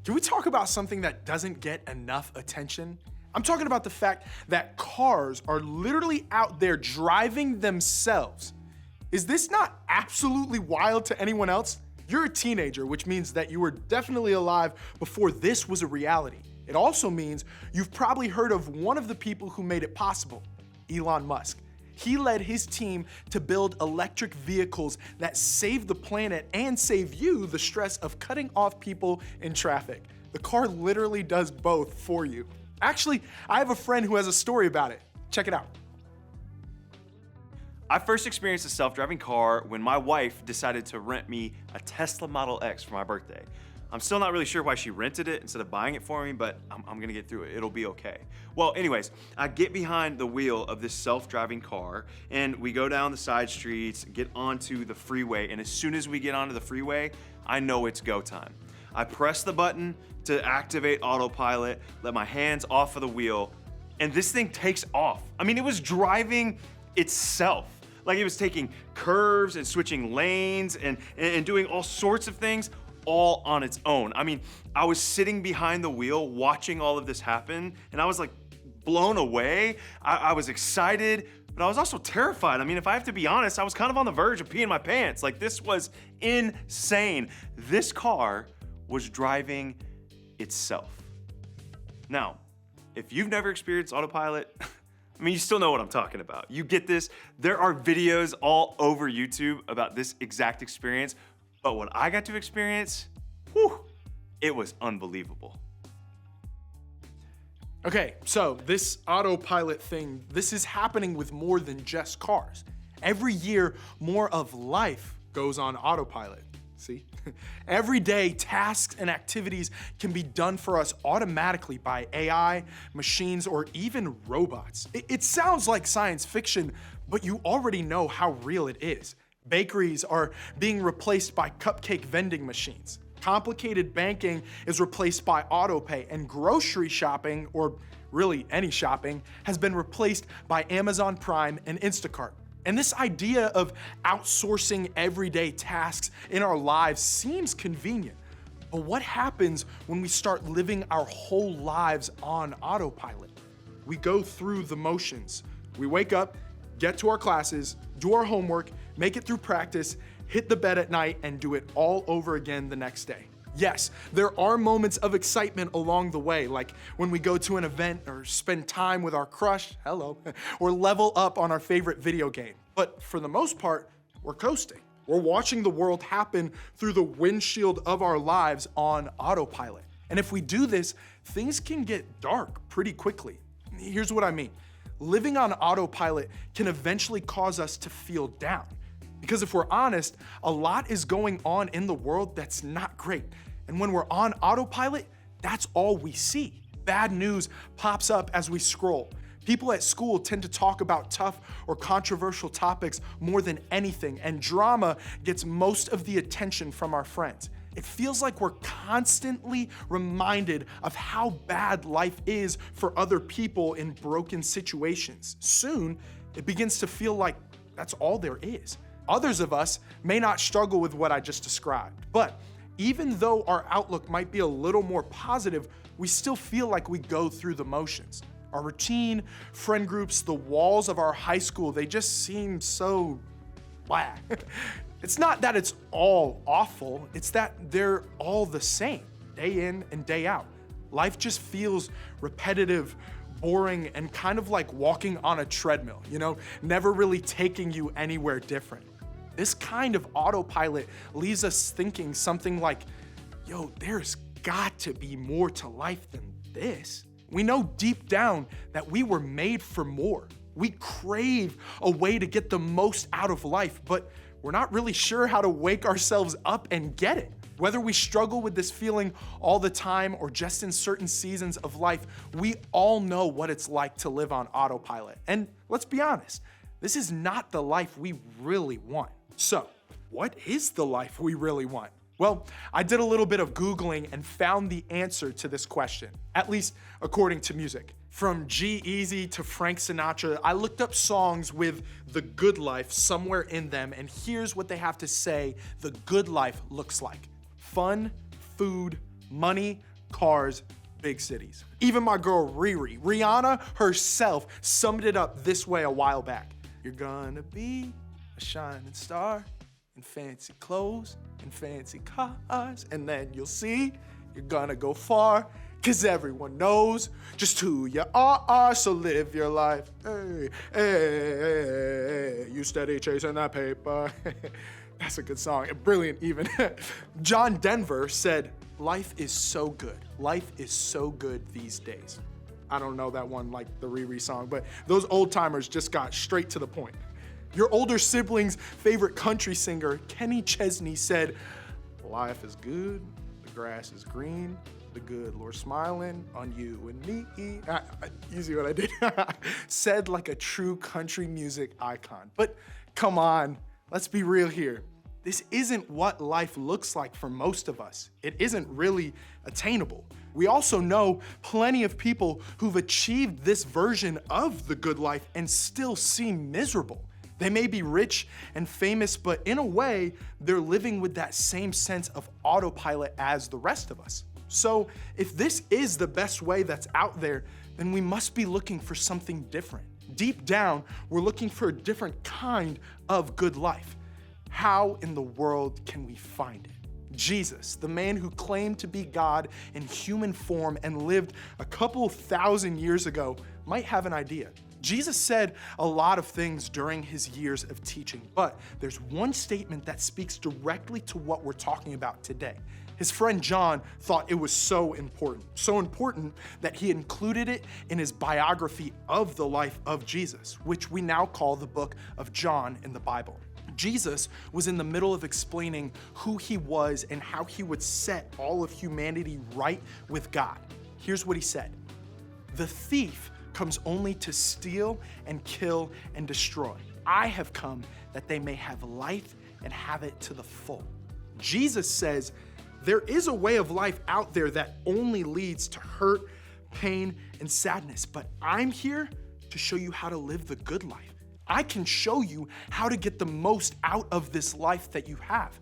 Can we talk about something that doesn't get enough attention? I'm talking about the fact that cars are literally out there driving themselves. Is this not absolutely wild to anyone else? You're a teenager, which means that you were definitely alive before this was a reality. It also means you've probably heard of one of the people who made it possible, Elon Musk. He led his team to build electric vehicles that save the planet and save you the stress of cutting off people in traffic. The car literally does both for you. Actually, I have a friend who has a story about it. Check it out. I first experienced a self-driving car when my wife decided to rent me a Tesla Model X for my birthday. I'm still not really sure why she rented it instead of buying it for me, but I'm gonna get through it. It'll be okay. Well, anyways, I get behind the wheel of this self-driving car and we go down the side streets, get onto the freeway, and as soon as we get onto the freeway, I know it's go time. I press the button to activate Autopilot, let my hands off of the wheel, and this thing takes off. I mean, it was driving itself. Like it was taking curves and switching lanes and doing all sorts of things all on its own. I mean, I was sitting behind the wheel watching all of this happen and I was like blown away. I was excited, but I was also terrified. I mean, if I have to be honest, I was kind of on the verge of peeing my pants. Like this was insane. This car was driving itself. Now, if you've never experienced Autopilot, I mean, you still know what I'm talking about. You get this. There are videos all over YouTube about this exact experience, but what I got to experience, whew, it was unbelievable. Okay, so this autopilot thing, this is happening with more than just cars. Every year, more of life goes on autopilot. See? Every day, tasks and activities can be done for us automatically by AI, machines, or even robots. It sounds like science fiction, but you already know how real it is. Bakeries are being replaced by cupcake vending machines. Complicated banking is replaced by autopay, and grocery shopping, or really any shopping, has been replaced by Amazon Prime and Instacart. And this idea of outsourcing everyday tasks in our lives seems convenient. But what happens when we start living our whole lives on autopilot? We go through the motions. We wake up, get to our classes, do our homework, make it through practice, hit the bed at night, and do it all over again the next day. Yes, there are moments of excitement along the way, like when we go to an event or spend time with our crush, or level up on our favorite video game. But for the most part, we're coasting. We're watching the world happen through the windshield of our lives on autopilot. And if we do this, things can get dark pretty quickly. Here's what I mean. Living on autopilot can eventually cause us to feel down. Because if we're honest, a lot is going on in the world that's not great. And when we're on autopilot, that's all we see. Bad news pops up as we scroll. People at school tend to talk about tough or controversial topics more than anything, and drama gets most of the attention from our friends. It feels like we're constantly reminded of how bad life is for other people in broken situations. Soon, it begins to feel like that's all there is. Others of us may not struggle with what I just described, but even though our outlook might be a little more positive, we still feel like we go through the motions. Our routine, friend groups, the walls of our high school, they just seem so blah. It's not that it's all awful, it's that they're all the same, day in and day out. Life just feels repetitive, boring, and kind of like walking on a treadmill, never really taking you anywhere different. This kind of autopilot leaves us thinking something like, there's got to be more to life than this. We know deep down that we were made for more. We crave a way to get the most out of life, but we're not really sure how to wake ourselves up and get it. Whether we struggle with this feeling all the time or just in certain seasons of life, we all know what it's like to live on autopilot. And let's be honest, this is not the life we really want. So, what is the life we really want? Well, I did a little bit of Googling and found the answer to this question, at least according to music. From G-Eazy to Frank Sinatra, I looked up songs with the good life somewhere in them, and here's what they have to say the good life looks like. Fun, food, money, cars, big cities. Even my girl Riri, Rihanna herself, summed it up this way a while back. You're gonna be a shining star in fancy clothes and fancy cars, and then you'll see you're gonna go far, cause everyone knows just who you are, so live your life. Hey, hey, hey, you steady chasing that paper. That's a good song, brilliant even. John Denver said, life is so good. Life is so good these days. I don't know that one like the Riri song, but those old timers just got straight to the point. Your older sibling's favorite country singer, Kenny Chesney, said, life is good, the grass is green, the good Lord smiling on you and me. You see what I did? Said like a true country music icon. But come on, let's be real here. This isn't what life looks like for most of us. It isn't really attainable. We also know plenty of people who've achieved this version of the good life and still seem miserable. They may be rich and famous, but in a way, they're living with that same sense of autopilot as the rest of us. So if this is the best way that's out there, then we must be looking for something different. Deep down, we're looking for a different kind of good life. How in the world can we find it? Jesus, the man who claimed to be God in human form and lived a couple thousand years ago, might have an idea. Jesus said a lot of things during his years of teaching, but there's one statement that speaks directly to what we're talking about today. His friend John thought it was so important that he included it in his biography of the life of Jesus, which we now call the book of John in the Bible. Jesus was in the middle of explaining who he was and how he would set all of humanity right with God. Here's what he said. The thief comes only to steal and kill and destroy. I have come that they may have life and have it to the full. Jesus says there is a way of life out there that only leads to hurt, pain, and sadness, but I'm here to show you how to live the good life. I can show you how to get the most out of this life that you have.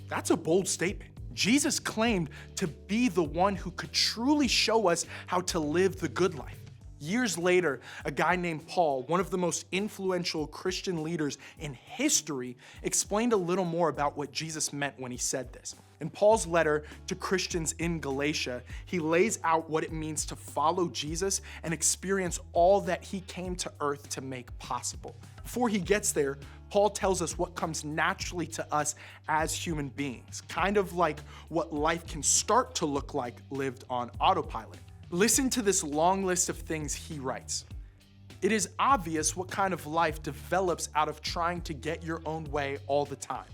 That's a bold statement. Jesus claimed to be the one who could truly show us how to live the good life. Years later, a guy named Paul, one of the most influential Christian leaders in history, explained a little more about what Jesus meant when he said this. In Paul's letter to Christians in Galatia, he lays out what it means to follow Jesus and experience all that he came to earth to make possible. Before he gets there, Paul tells us what comes naturally to us as human beings, kind of like what life can start to look like lived on autopilot. Listen to this long list of things he writes. It is obvious what kind of life develops out of trying to get your own way all the time.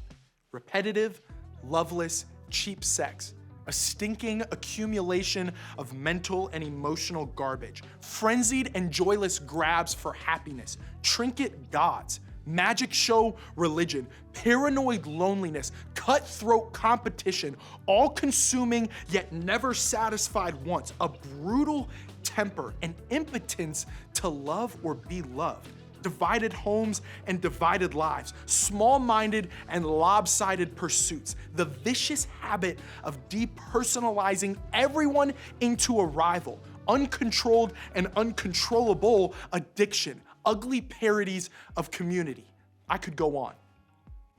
Repetitive, loveless, cheap sex, a stinking accumulation of mental and emotional garbage, frenzied and joyless grabs for happiness, trinket gods, magic show religion, paranoid loneliness, cutthroat competition, all-consuming yet never satisfied wants, a brutal temper, and impotence to love or be loved, divided homes and divided lives, small-minded and lopsided pursuits, the vicious habit of depersonalizing everyone into a rival, uncontrolled and uncontrollable addiction, ugly parodies of community. I could go on.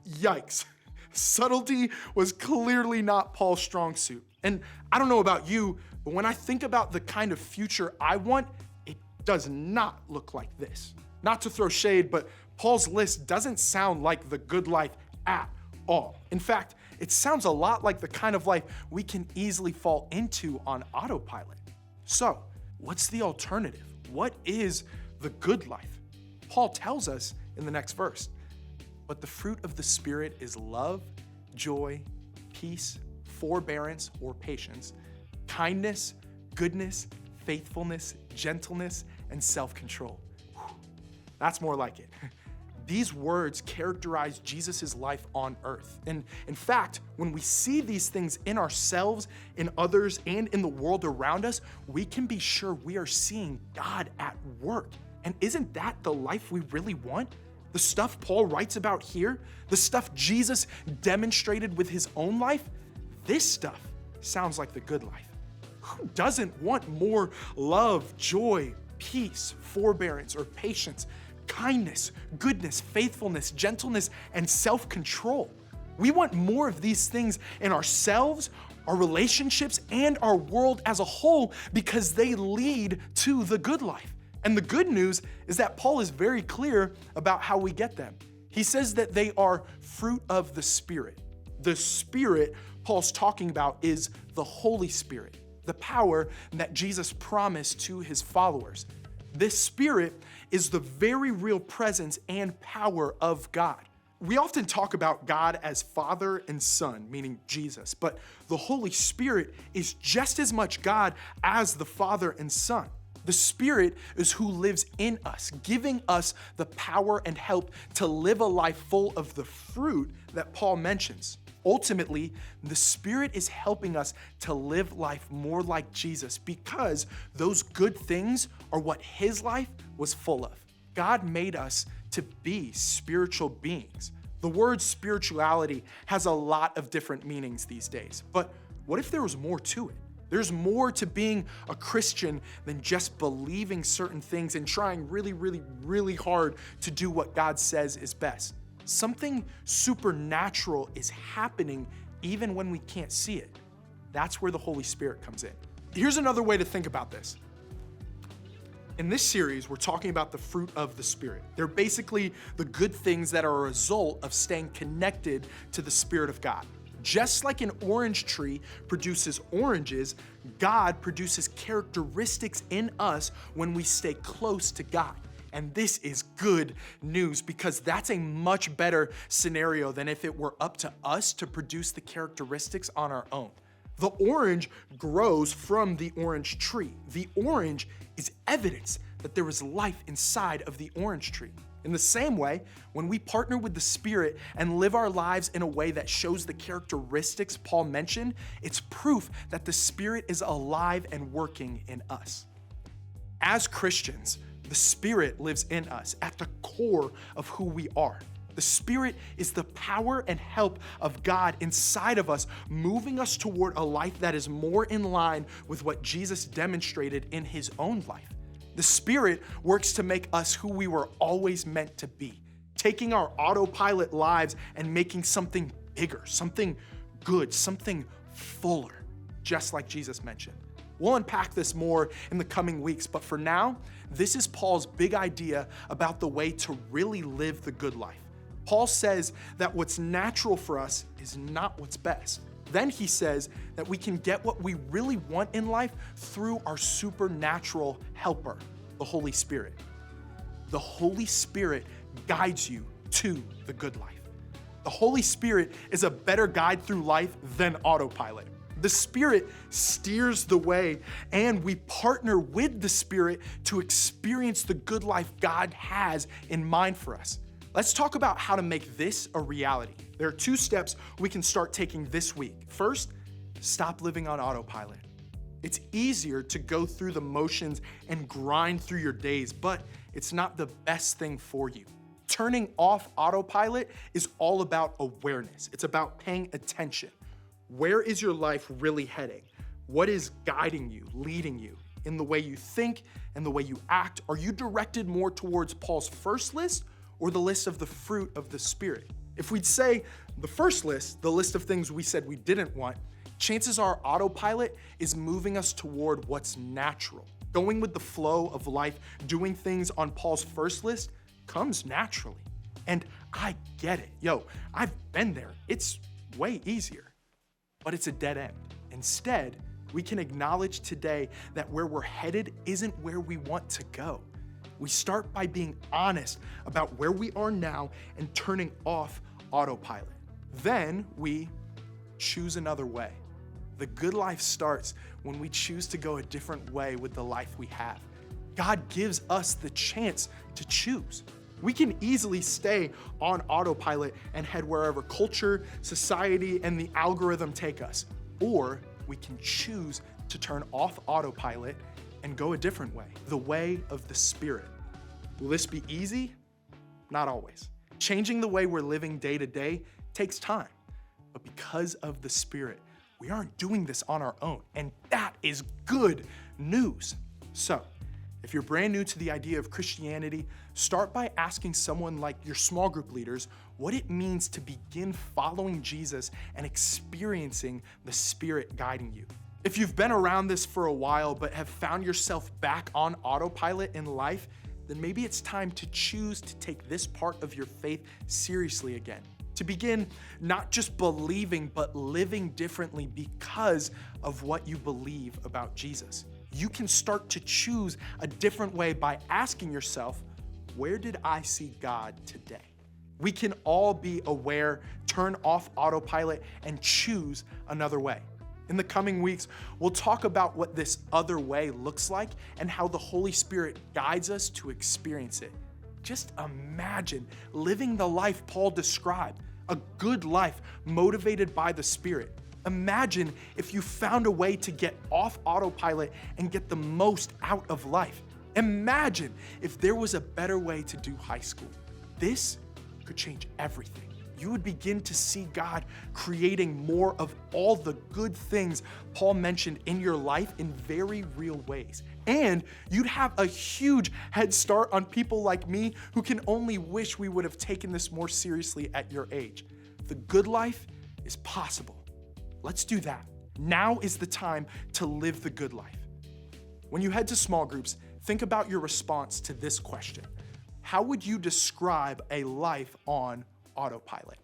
Yikes. Subtlety was clearly not Paul's strong suit. And I don't know about you, but when I think about the kind of future I want, it does not look like this. Not to throw shade, but Paul's list doesn't sound like the good life at all. In fact, it sounds a lot like the kind of life we can easily fall into on autopilot. So, what's the alternative? What is the good life? Paul tells us in the next verse, but the fruit of the Spirit is love, joy, peace, forbearance or patience, kindness, goodness, faithfulness, gentleness, and self-control. That's more like it. These words characterize Jesus' life on earth. And in fact, when we see these things in ourselves, in others, and in the world around us, we can be sure we are seeing God at work. And isn't that the life we really want? The stuff Paul writes about here, the stuff Jesus demonstrated with his own life, this stuff sounds like the good life. Who doesn't want more love, joy, peace, forbearance, or patience, kindness, goodness, faithfulness, gentleness, and self-control? We want more of these things in ourselves, our relationships, and our world as a whole because they lead to the good life. And the good news is that Paul is very clear about how we get them. He says that they are fruit of the Spirit. The Spirit Paul's talking about is the Holy Spirit, the power that Jesus promised to his followers. This Spirit is the very real presence and power of God. We often talk about God as Father and Son, meaning Jesus, but the Holy Spirit is just as much God as the Father and Son. The Spirit is who lives in us, giving us the power and help to live a life full of the fruit that Paul mentions. Ultimately, the Spirit is helping us to live life more like Jesus because those good things are what his life was full of. God made us to be spiritual beings. The word spirituality has a lot of different meanings these days, but what if there was more to it? There's more to being a Christian than just believing certain things and trying really, really, really hard to do what God says is best. Something supernatural is happening even when we can't see it. That's where the Holy Spirit comes in. Here's another way to think about this. In this series, we're talking about the fruit of the Spirit. They're basically the good things that are a result of staying connected to the Spirit of God. Just like an orange tree produces oranges, God produces characteristics in us when we stay close to God. And this is good news because that's a much better scenario than if it were up to us to produce the characteristics on our own. The orange grows from the orange tree. The orange is evidence that there is life inside of the orange tree. In the same way, when we partner with the Spirit and live our lives in a way that shows the characteristics Paul mentioned, it's proof that the Spirit is alive and working in us. As Christians, the Spirit lives in us at the core of who we are. The Spirit is the power and help of God inside of us, moving us toward a life that is more in line with what Jesus demonstrated in his own life. The Spirit works to make us who we were always meant to be, taking our autopilot lives and making something bigger, something good, something fuller, just like Jesus mentioned. We'll unpack this more in the coming weeks, but for now, this is Paul's big idea about the way to really live the good life. Paul says that what's natural for us is not what's best. Then he says that we can get what we really want in life through our supernatural helper, the Holy Spirit. The Holy Spirit guides you to the good life. The Holy Spirit is a better guide through life than autopilot. The Spirit steers the way, and we partner with the Spirit to experience the good life God has in mind for us. Let's talk about how to make this a reality. There are 2 steps we can start taking this week. First, stop living on autopilot. It's easier to go through the motions and grind through your days, but it's not the best thing for you. Turning off autopilot is all about awareness. It's about paying attention. Where is your life really heading? What is guiding you, leading you in the way you think and the way you act? Are you directed more towards Paul's first list or the list of the fruit of the Spirit? If we'd say the first list, the list of things we said we didn't want, chances are autopilot is moving us toward what's natural. Going with the flow of life, doing things on Paul's first list comes naturally. And I get it. I've been there. It's way easier. But it's a dead end. Instead, we can acknowledge today that where we're headed isn't where we want to go. We start by being honest about where we are now and turning off autopilot. Then we choose another way. The good life starts when we choose to go a different way with the life we have. God gives us the chance to choose. We can easily stay on autopilot and head wherever culture, society, and the algorithm take us. Or we can choose to turn off autopilot and go a different way, the way of the Spirit. Will this be easy? Not always. Changing the way we're living day to day takes time. But because of the Spirit, we aren't doing this on our own, and that is good news. So, if you're brand new to the idea of Christianity, start by asking someone like your small group leaders what it means to begin following Jesus and experiencing the Spirit guiding you. If you've been around this for a while but have found yourself back on autopilot in life, then maybe it's time to choose to take this part of your faith seriously again. To begin not just believing, but living differently because of what you believe about Jesus. You can start to choose a different way by asking yourself, where did I see God today? We can all be aware, turn off autopilot, and choose another way. In the coming weeks, we'll talk about what this other way looks like and how the Holy Spirit guides us to experience it. Just imagine living the life Paul described, a good life motivated by the Spirit. Imagine if you found a way to get off autopilot and get the most out of life. Imagine if there was a better way to do high school. This could change everything. You would begin to see God creating more of all the good things Paul mentioned in your life in very real ways. And you'd have a huge head start on people like me who can only wish we would have taken this more seriously at your age. The good life is possible. Let's do that. Now is the time to live the good life. When you head to small groups, think about your response to this question. How would you describe a life on autopilot?